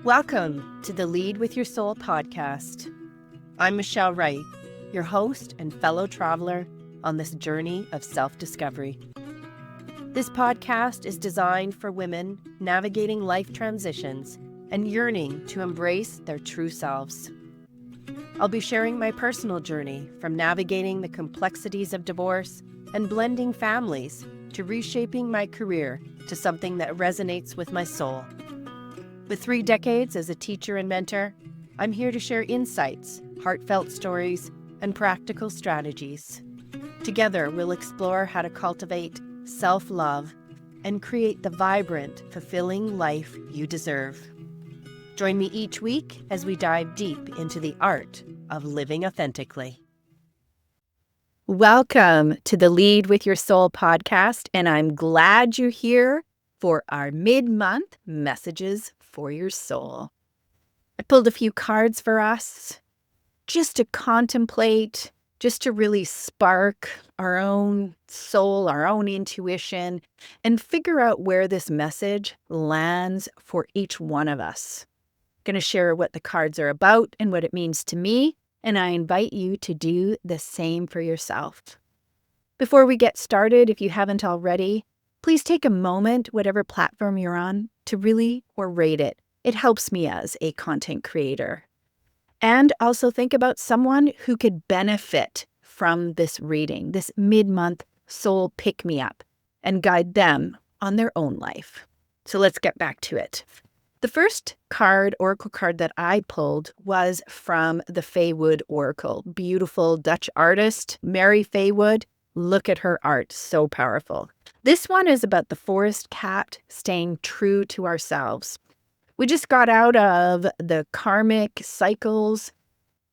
Welcome to the Lead with Your Soul podcast. I'm Michelle Wright, your host and fellow traveler on this journey of self-discovery. This podcast is designed for women navigating life transitions and yearning to embrace their true selves. I'll be sharing my personal journey from navigating the complexities of divorce and blending families to reshaping my career to something that resonates with my soul. With 3 decades as a teacher and mentor, I'm here to share insights, heartfelt stories, and practical strategies. Together, we'll explore how to cultivate self-love and create the vibrant, fulfilling life you deserve. Join me each week as we dive deep into the art of living authentically. Welcome to the Lead with Your Soul podcast, and I'm glad you're here for our mid-month messages for your soul. I pulled a few cards for us just to contemplate, just to really spark our own soul, our own intuition, and figure out where this message lands for each one of us. I'm going to share what the cards are about and what it means to me, and I invite you to do the same for yourself. Before we get started, if you haven't already, please take a moment, whatever platform you're on, to really rate it. It helps me as a content creator. And also think about someone who could benefit from this reading, this mid-month soul pick-me-up, and guide them on their own life. So let's get back to it. The first oracle card that I pulled was from the Faywood Oracle. Beautiful Dutch artist, Mary Faywood. Look at her art, so powerful. This one is about the forest cat staying true to ourselves. We just got out of the karmic cycles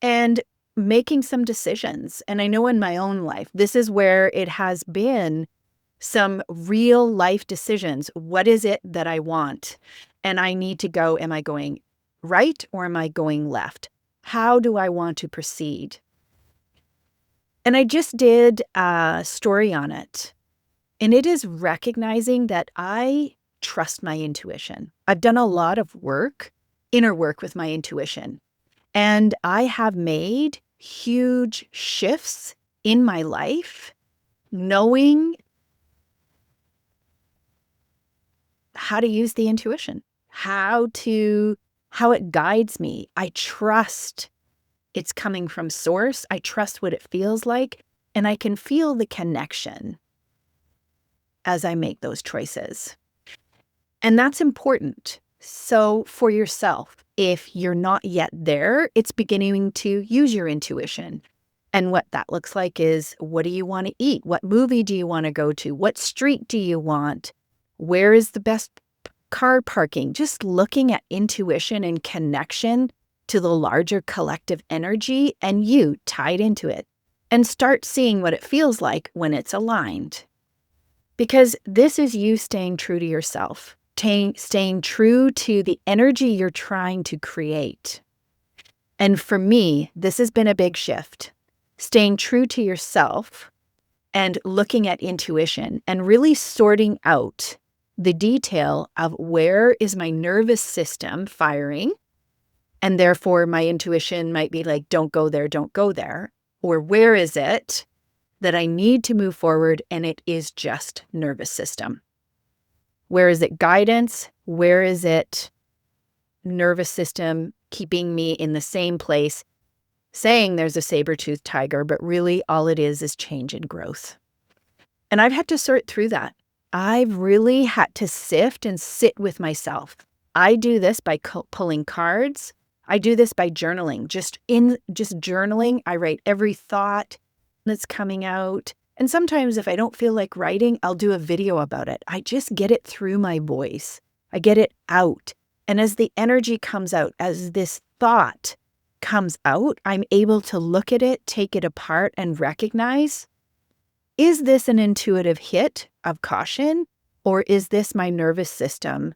and making some decisions. And I know in my own life, this is where it has been some real life decisions. What is it that I want? And I need to go, am I going right or am I going left? How do I want to proceed? And I just did a story on it. And it is recognizing that I trust my intuition. I've done a lot of work, inner work with my intuition. And I have made huge shifts in my life, knowing how to use the intuition, how it guides me. I trust it's coming from source. I trust what it feels like, and I can feel the connection as I make those choices. And that's important. So for yourself, if you're not yet there, it's beginning to use your intuition. And what that looks like is, what do you want to eat? What movie do you want to go to? What street do you want? Where is the best car parking? Just looking at intuition and connection to the larger collective energy and you tied into it, and start seeing what it feels like when it's aligned. Because this is you staying true to yourself, staying true to the energy you're trying to create. And for me, this has been a big shift. Staying true to yourself and looking at intuition and really sorting out the detail of where is my nervous system firing, and therefore my intuition might be like, don't go there, don't go there. Or where is it that I need to move forward and it is just nervous system? Where is it guidance? Where is it nervous system keeping me in the same place, saying there's a saber-toothed tiger, but really all it is change and growth. And I've had to sort through that. I've really had to sift and sit with myself. I do this by pulling cards. I do this by journaling. Just journaling, I write every thought that's coming out. And sometimes if I don't feel like writing, I'll do a video about it. I just get it through my voice. I get it out. And as the energy comes out, as this thought comes out, I'm able to look at it, take it apart, and recognize, is this an intuitive hit of caution, or is this my nervous system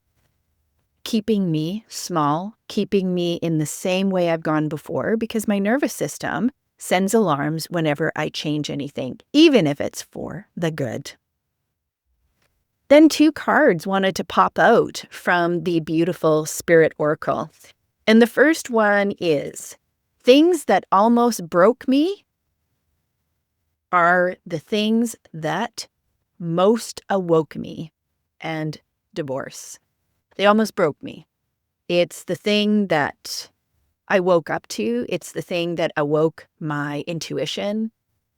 keeping me small, keeping me in the same way I've gone before? Because my nervous system sends alarms whenever I change anything, even if it's for the good. Then two cards wanted to pop out from the beautiful spirit oracle. And the first one is, things that almost broke me are the things that most awoke me. And divorce. They almost broke me. It's the thing that I woke up to. It's the thing that awoke my intuition.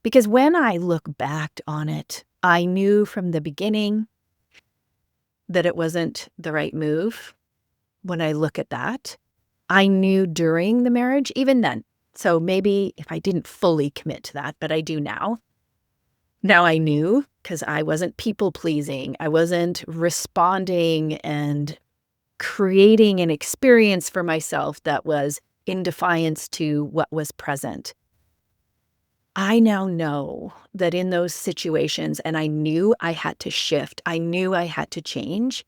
Because when I look back on it, I knew from the beginning that it wasn't the right move. When I look at that, I knew during the marriage, even then. So maybe if I didn't fully commit to that, but I do now. Now I knew, because I wasn't people-pleasing. I wasn't responding and creating an experience for myself that was in defiance to what was present. I now know that in those situations, and I knew I had to shift, I knew I had to change.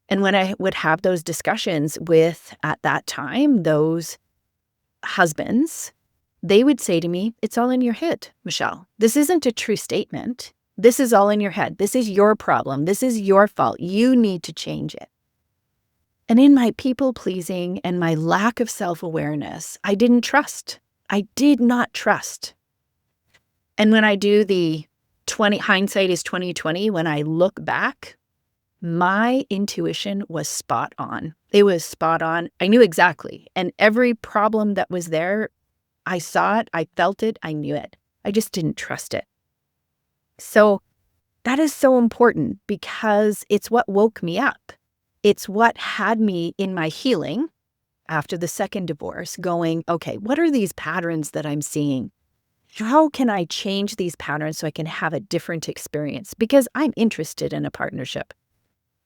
And when I would have those discussions with, at that time, those husbands, they would say to me, it's all in your head, Michelle. This isn't a true statement. This is all in your head. This is your problem. This is your fault. You need to change it. And in my people-pleasing and my lack of self-awareness, I didn't trust. I did not trust. And when I do the hindsight is 2020, when I look back, my intuition was spot on. It was spot on. I knew exactly. And every problem that was there, I saw it, I felt it, I knew it. I just didn't trust it. So that is so important because it's what woke me up. It's what had me in my healing after the second divorce going, okay, what are these patterns that I'm seeing? How can I change these patterns so I can have a different experience? Because I'm interested in a partnership.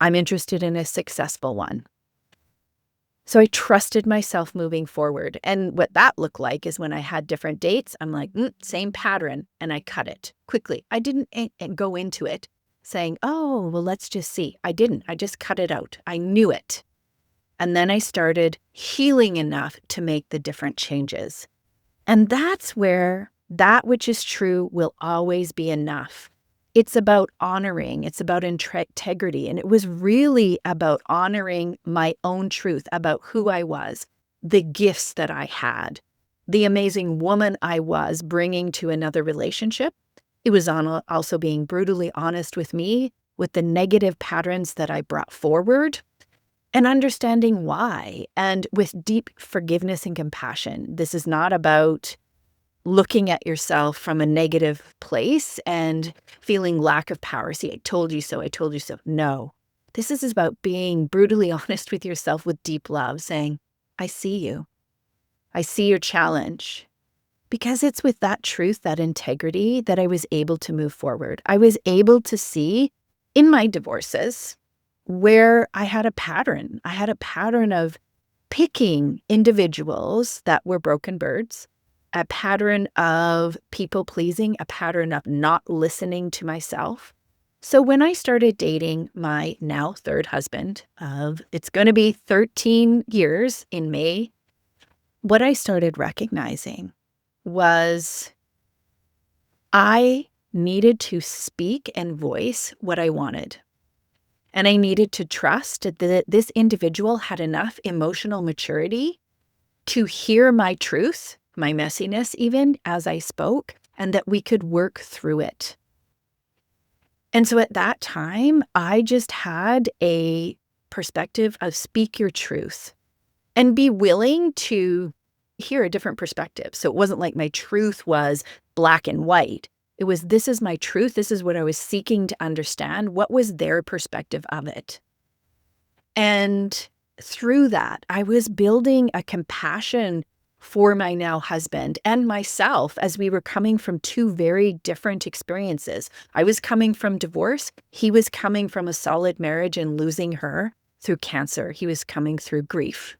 I'm interested in a successful one. So I trusted myself moving forward. And what that looked like is when I had different dates, I'm like, same pattern. And I cut it quickly. I didn't go into it saying, oh, well, let's just see. I didn't. I just cut it out. I knew it. And then I started healing enough to make the different changes. And that's where that which is true will always be enough. It's about honoring. It's about integrity. And it was really about honoring my own truth about who I was, the gifts that I had, the amazing woman I was bringing to another relationship. It was also being brutally honest with me, with the negative patterns that I brought forward, and understanding why, and with deep forgiveness and compassion. This is not about looking at yourself from a negative place and feeling lack of power. See, I told you so. I told you so. No, this is about being brutally honest with yourself with deep love, saying, I see you. I see your challenge. Because it's with that truth, that integrity, that I was able to move forward. I was able to see in my divorces where I had a pattern. I had a pattern of picking individuals that were broken birds, a pattern of people-pleasing, a pattern of not listening to myself. So when I started dating my now third husband it's going to be 13 years in May, what I started recognizing was I needed to speak and voice what I wanted. And I needed to trust that this individual had enough emotional maturity to hear my truth, my messiness even as I spoke, and that we could work through it. And so at that time, I just had a perspective of speak your truth and be willing to hear a different perspective. So it wasn't like my truth was black and white. It was, this is my truth. This is what I was seeking to understand. What was their perspective of it? And through that, I was building a compassion for my now husband and myself as we were coming from two very different experiences. I was coming from divorce. He was coming from a solid marriage and losing her through cancer. He was coming through grief.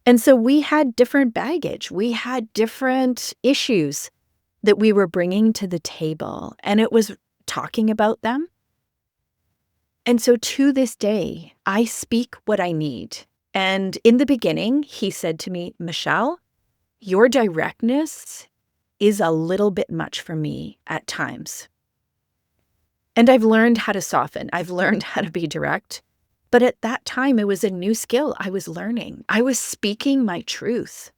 And so we had different baggage. We had different issues that we were bringing to the table, and it was talking about them. And so to this day, I speak what I need. And in the beginning, he said to me, Michelle, your directness is a little bit much for me at times. And I've learned how to soften. I've learned how to be direct. But at that time, it was a new skill I was learning. I was speaking my truth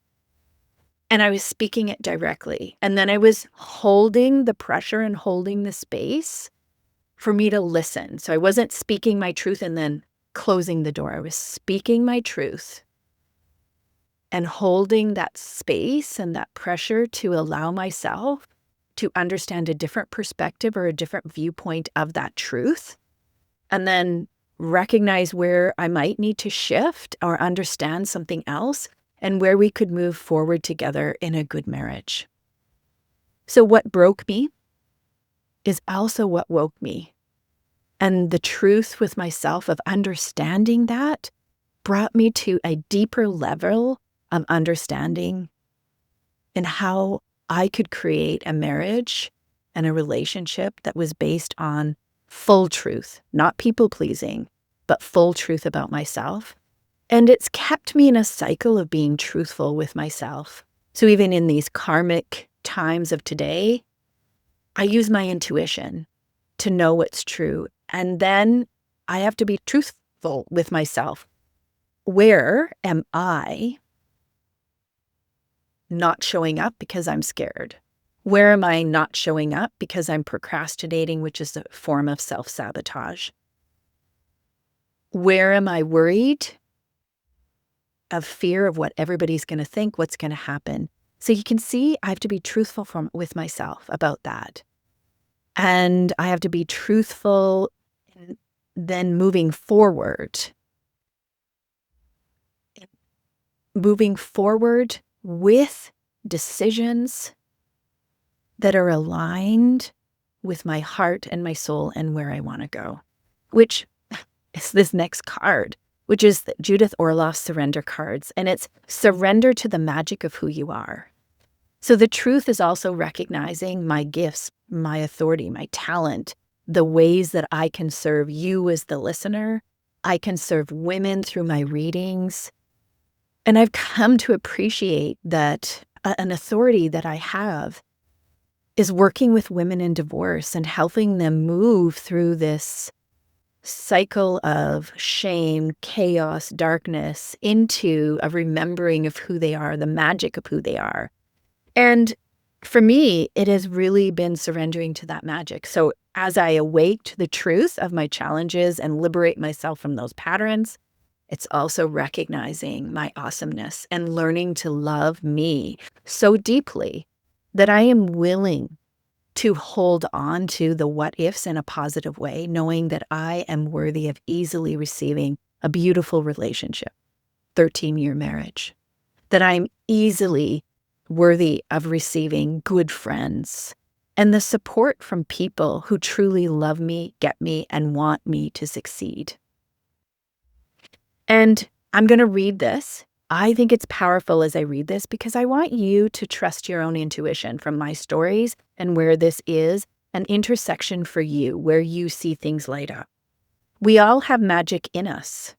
and I was speaking it directly. And then I was holding the pressure and holding the space for me to listen. So I wasn't speaking my truth and then closing the door. I was speaking my truth and holding that space and that pressure to allow myself to understand a different perspective or a different viewpoint of that truth, and then recognize where I might need to shift or understand something else and where we could move forward together in a good marriage. So what broke me is also what woke me. And the truth with myself of understanding that brought me to a deeper level of understanding in how I could create a marriage and a relationship that was based on full truth, not people pleasing, but full truth about myself. And it's kept me in a cycle of being truthful with myself. So even in these karmic times of today, I use my intuition to know what's true. And then I have to be truthful with myself. Where am I not showing up because I'm scared? Where am I not showing up because I'm procrastinating, which is a form of self-sabotage? Where am I worried of fear of what everybody's going to think, what's going to happen? So you can see I have to be truthful with myself about that. And I have to be truthful in then moving forward with decisions that are aligned with my heart and my soul and where I want to go, which is this next card, which is the Judith Orloff's surrender cards. And it's surrender to the magic of who you are. So the truth is also recognizing my gifts, my authority, my talent, the ways that I can serve you as the listener. I can serve women through my readings. And I've come to appreciate that an authority that I have is working with women in divorce and helping them move through this cycle of shame, chaos, darkness into a remembering of who they are, the magic of who they are. And for me, it has really been surrendering to that magic. So as I awake to the truth of my challenges and liberate myself from those patterns, it's also recognizing my awesomeness and learning to love me so deeply that I am willing to hold on to the what ifs in a positive way, knowing that I am worthy of easily receiving a beautiful relationship, 13-year marriage, that I'm easily worthy of receiving good friends and the support from people who truly love me, get me, and want me to succeed. And I'm going to read this. I think it's powerful as I read this because I want you to trust your own intuition from my stories and where this is an intersection for you, where you see things light up. We all have magic in us,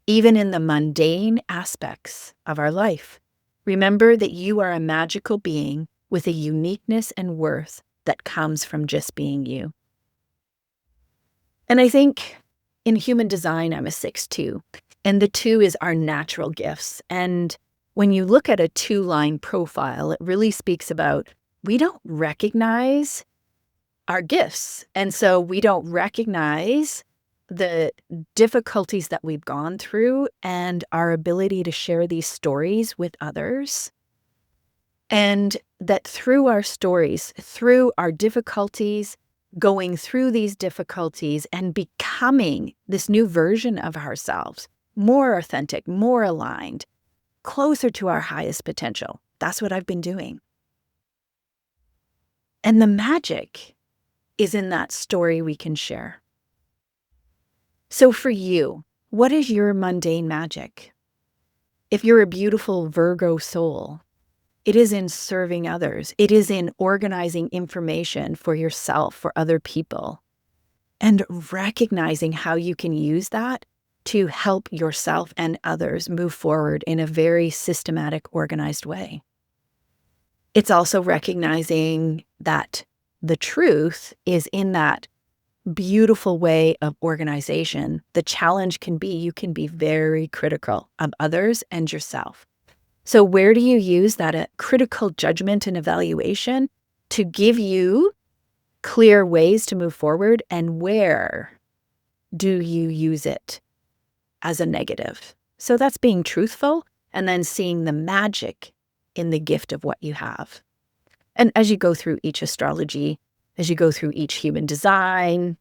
even in the mundane aspects of our life. Remember that you are a magical being with a uniqueness and worth that comes from just being you. And I think in human design, I'm a 6-2. And the 2 is our natural gifts. And when you look at a 2-line profile, it really speaks about we don't recognize our gifts. And so we don't recognize the difficulties that we've gone through and our ability to share these stories with others. And that through our stories, through our difficulties, going through these difficulties and becoming this new version of ourselves, more authentic, more aligned, closer to our highest potential. That's what I've been doing. And the magic is in that story we can share. So for you, what is your mundane magic? If you're a beautiful Virgo soul, it is in serving others. It is in organizing information for yourself, for other people, and recognizing how you can use that to help yourself and others move forward in a very systematic, organized way. It's also recognizing that the truth is in that beautiful way of organization, the challenge can be you can be very critical of others and yourself. So where do you use that critical judgment and evaluation to give you clear ways to move forward? And where do you use it as a negative? So that's being truthful and then seeing the magic in the gift of what you have. And as you go through each astrology, as you go through each human design,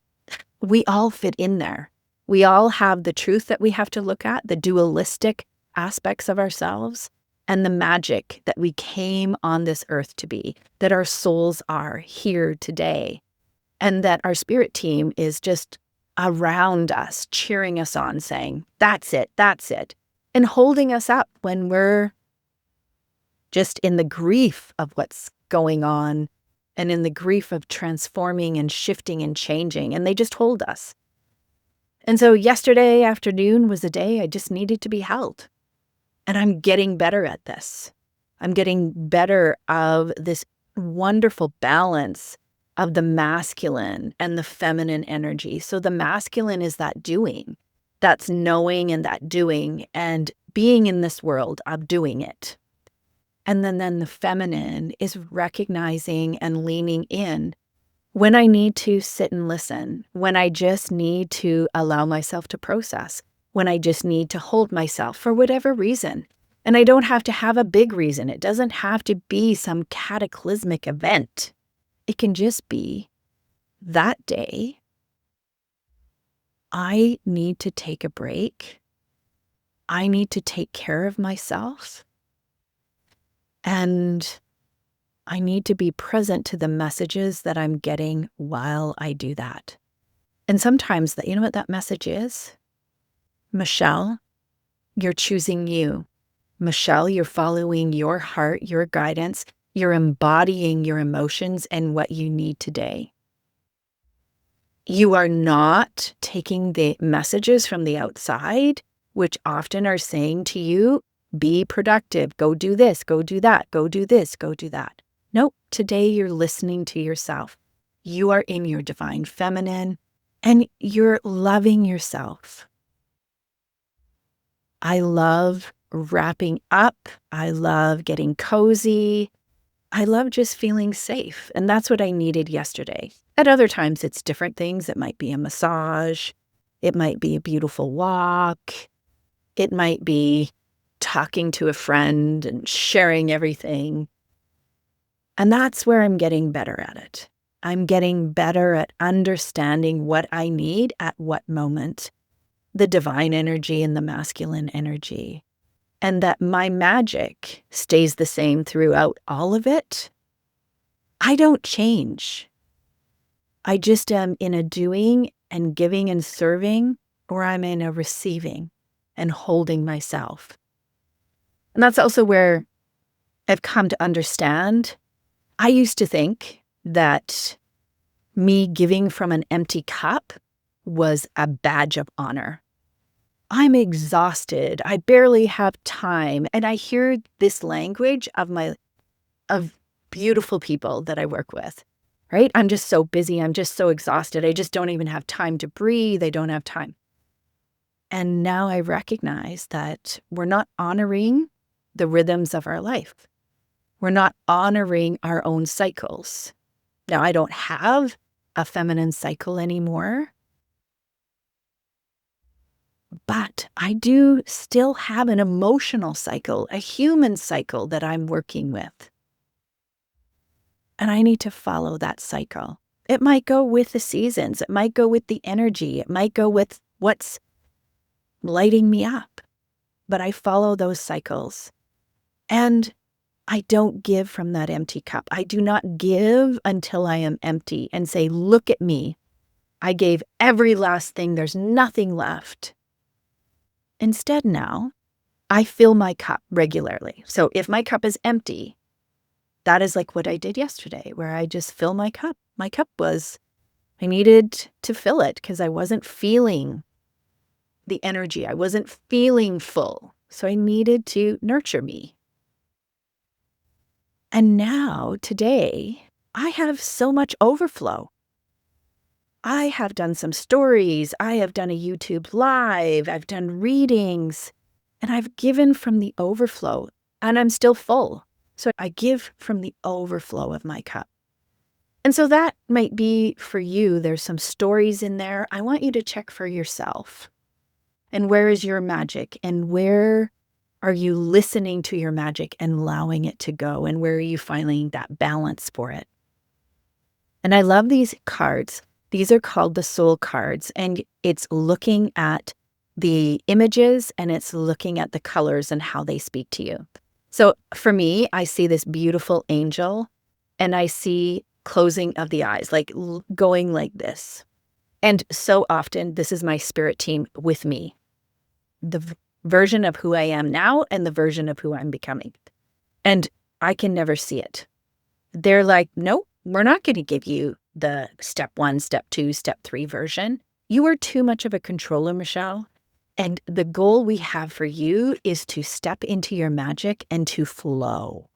we all fit in there. We all have the truth that we have to look at, the dualistic aspects of ourselves, and the magic that we came on this earth to be, that our souls are here today, and that our spirit team is just around us, cheering us on, saying, that's it, and holding us up when we're just in the grief of what's going on and in the grief of transforming and shifting and changing, and they just hold us. And so yesterday afternoon was a day I just needed to be held. And I'm getting better at this. I'm getting better of this wonderful balance of the masculine and the feminine energy. So the masculine is that doing, that's knowing and that doing and being in this world of doing it. And then the feminine is recognizing and leaning in when I need to sit and listen, when I just need to allow myself to process, when I just need to hold myself for whatever reason. And I don't have to have a big reason. It doesn't have to be some cataclysmic event. It can just be that day, I need to take a break. I need to take care of myself. And I need to be present to the messages that I'm getting while I do that. And sometimes you know what that message is? Michelle, you're choosing you. Michelle, you're following your heart, your guidance. You're embodying your emotions and what you need today. You are not taking the messages from the outside, which often are saying to you, be productive, go do this, go do that, go do this, go do that. Nope, today you're listening to yourself. You are in your divine feminine and you're loving yourself. I love wrapping up. I love getting cozy. I love just feeling safe. And that's what I needed yesterday. At other times, it's different things. It might be a massage. It might be a beautiful walk. It might be talking to a friend and sharing everything. And that's where I'm getting better at it. I'm getting better at understanding what I need at what moment, the divine energy and the masculine energy, and that my magic stays the same throughout all of it. I don't change. I just am in a doing and giving and serving, or I'm in a receiving and holding myself. And that's also where I've come to understand. I used to think that me giving from an empty cup was a badge of honor. I'm exhausted. I barely have time. And I hear this language of beautiful people that I work with, right? I'm just so busy. I'm just so exhausted. I just don't even have time to breathe. I don't have time. And now I recognize that we're not honoring the rhythms of our life. We're not honoring our own cycles. Now, I don't have a feminine cycle anymore, but I do still have an emotional cycle, a human cycle that I'm working with. And I need to follow that cycle. It might go with the seasons. It might go with the energy. It might go with what's lighting me up. But I follow those cycles. And I don't give from that empty cup. I do not give until I am empty and say, look at me. I gave every last thing. There's nothing left. Instead now, I fill my cup regularly. So if my cup is empty, that is like what I did yesterday, where I just fill my cup. My cup was, I needed to fill it because I wasn't feeling the energy. I wasn't feeling full. So I needed to nurture me. And now, today, I have so much overflow. I have done some stories. I have done a YouTube live. I've done readings, and I've given from the overflow, and I'm still full. So I give from the overflow of my cup. And so that might be for you. There's some stories in there. I want you to check for yourself. And where is your magic? And where are you listening to your magic and allowing it to go? And where are you finding that balance for it? And I love these cards. These are called the soul cards. And it's looking at the images and it's looking at the colors and how they speak to you. So for me, I see this beautiful angel and I see closing of the eyes, like going like this. And so often, this is my spirit team with me, the version of who I am now and the version of who I'm becoming. And I can never see it. They're like, nope, we're not going to give you the step 1, step 2, step 3 version. You are too much of a controller, Michelle. And the goal we have for you is to step into your magic and to flow,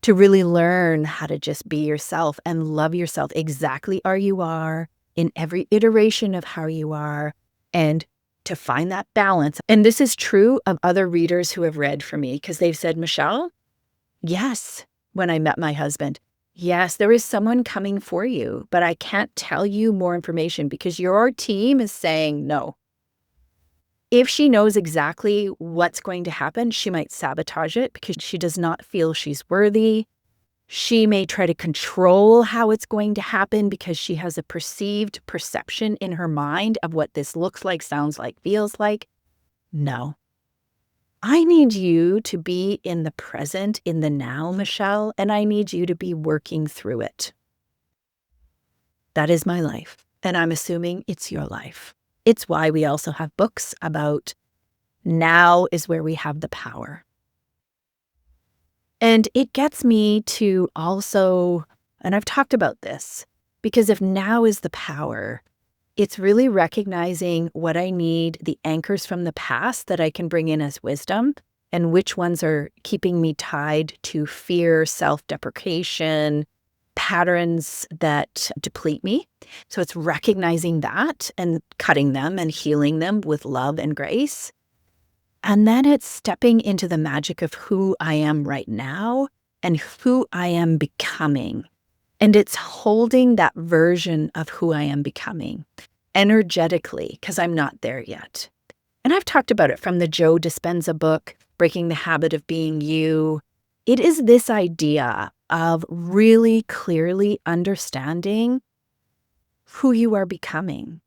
to really learn how to just be yourself and love yourself exactly as you are in every iteration of how you are, and to find that balance. And this is true of other readers who have read for me because they've said, Michelle, yes, when I met my husband, yes, there is someone coming for you, but I can't tell you more information because your team is saying no. If she knows exactly what's going to happen, she might sabotage it because she does not feel she's worthy. She may try to control how it's going to happen because she has a perceived perception in her mind of what this looks like, sounds like, feels like. No. I need you to be in the present, in the now, Michelle, and I need you to be working through it. That is my life, and I'm assuming it's your life. It's why we also have books about now is where we have the power. And it gets me to also, and I've talked about this, because if now is the power, it's really recognizing what I need, the anchors from the past that I can bring in as wisdom, and which ones are keeping me tied to fear, self-deprecation, patterns that deplete me. So it's recognizing that and cutting them and healing them with love and grace. And then it's stepping into the magic of who I am right now and who I am becoming. And it's holding that version of who I am becoming energetically, because I'm not there yet. And I've talked about it from the Joe Dispenza book, Breaking the Habit of Being You. It is this idea of really clearly understanding who you are becoming.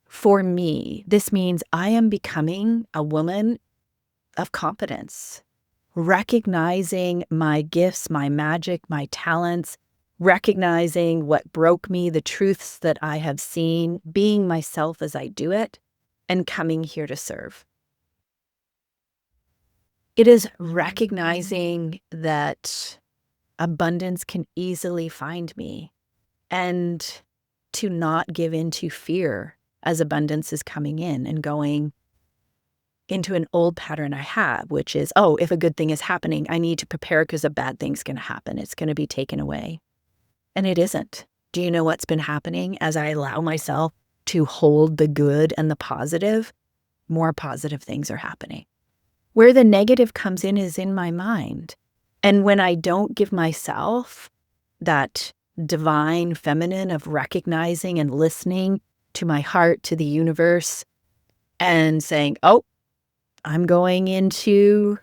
For me, this means I am becoming a woman of competence, recognizing my gifts, my magic, my talents, recognizing what broke me, the truths that I have seen, being myself as I do it, and coming here to serve. It is recognizing that abundance can easily find me and to not give in to fear as abundance is coming in and going into an old pattern I have, which is, oh, if a good thing is happening, I need to prepare because a bad thing's going to happen. It's going to be taken away. And it isn't. Do you know what's been happening as I allow myself to hold the good and the positive? More positive things are happening. Where the negative comes in is in my mind. And when I don't give myself that divine feminine of recognizing and listening to my heart, to the universe, and saying, oh, I'm going into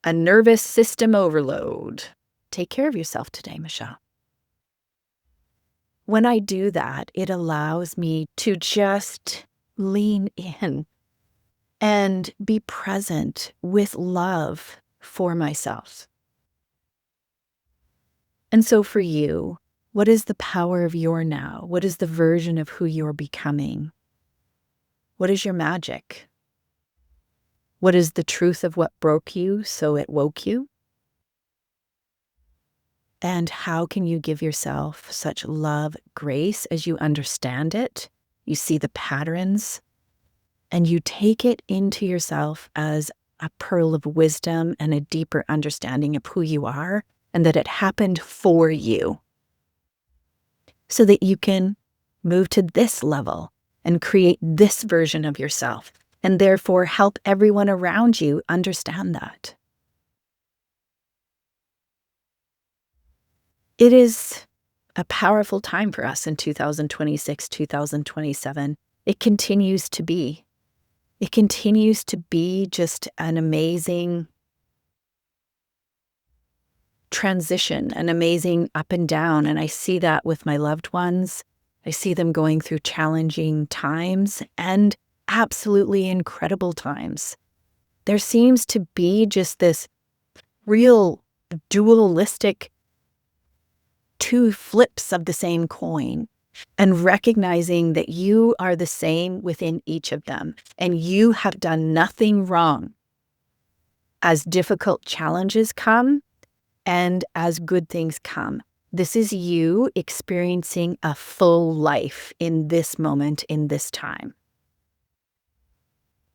a nervous system overload. Take care of yourself today, Michelle. When I do that, it allows me to just lean in and be present with love for myself. And so for you, what is the power of your now? What is the version of who you're becoming? What is your magic? What is the truth of what broke you so it woke you? And how can you give yourself such love, grace as you understand it? You see the patterns and you take it into yourself as a pearl of wisdom and a deeper understanding of who you are and that it happened for you so that you can move to this level and create this version of yourself, and therefore help everyone around you understand that. It is a powerful time for us in 2026, 2027. It continues to be. It continues to be just an amazing transition, an amazing up and down. And I see that with my loved ones. I see them going through challenging times and absolutely incredible times. There seems to be just this real dualistic two flips of the same coin, and recognizing that you are the same within each of them and you have done nothing wrong. As difficult challenges come and as good things come, this is you experiencing a full life in this moment, in this time.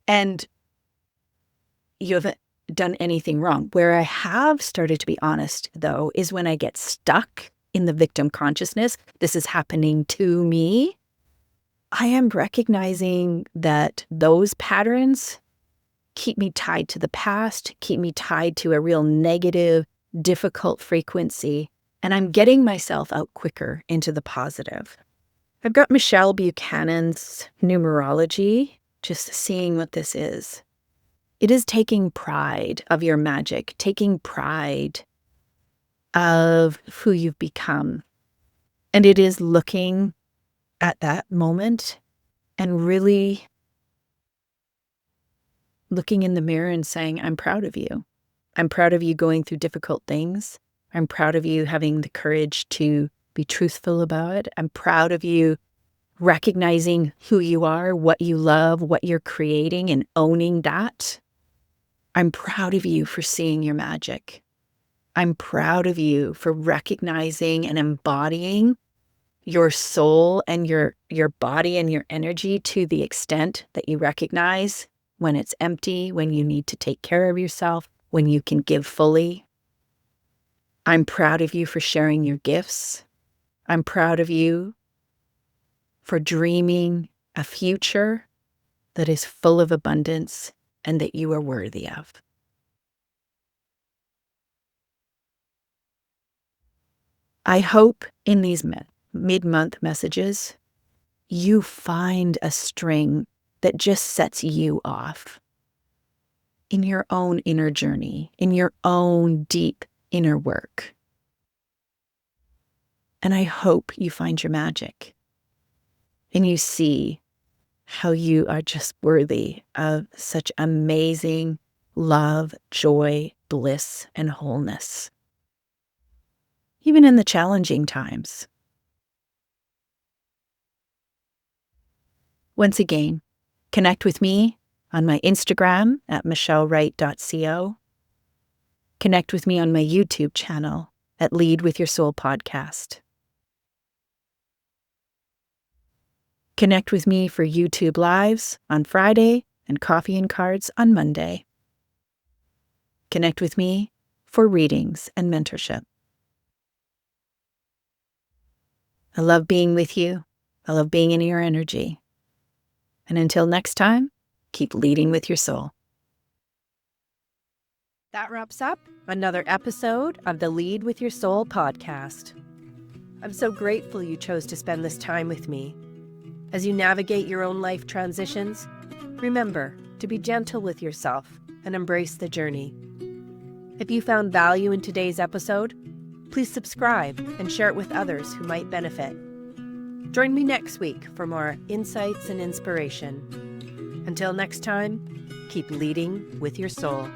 And you haven't done anything wrong. Where I have started to be honest, though, is when I get stuck in the victim consciousness. This is happening to me. I am recognizing that those patterns keep me tied to the past, keep me tied to a real negative, difficult frequency, and I'm getting myself out quicker into the positive. I've got Michelle Buchanan's numerology, just seeing what this is. It is taking pride of your magic, taking pride of who you've become. And it is looking at that moment and really looking in the mirror and saying, I'm proud of you. I'm proud of you going through difficult things. I'm proud of you having the courage to be truthful about it. I'm proud of you recognizing who you are, what you love, what you're creating, and owning that. I'm proud of you for seeing your magic. I'm proud of you for recognizing and embodying your soul and your body and your energy to the extent that you recognize when it's empty, when you need to take care of yourself, when you can give fully. I'm proud of you for sharing your gifts. I'm proud of you for dreaming a future that is full of abundance and that you are worthy of. I hope in these mid-month messages, you find a string that just sets you off in your own inner journey, in your own deep inner work. And I hope you find your magic and you see how you are just worthy of such amazing love, joy, bliss, and wholeness, even in the challenging times. Once again, connect with me on my Instagram at michellewright.co. Connect with me on my YouTube channel at Lead With Your Soul Podcast. Connect with me for YouTube Lives on Friday and Coffee and Cards on Monday. Connect with me for readings and mentorship. I love being with you. I love being in your energy. And until next time, keep leading with your soul. That wraps up another episode of the Lead With Your Soul podcast. I'm so grateful you chose to spend this time with me. As you navigate your own life transitions, remember to be gentle with yourself and embrace the journey. If you found value in today's episode, please subscribe and share it with others who might benefit. Join me next week for more insights and inspiration. Until next time, keep leading with your soul.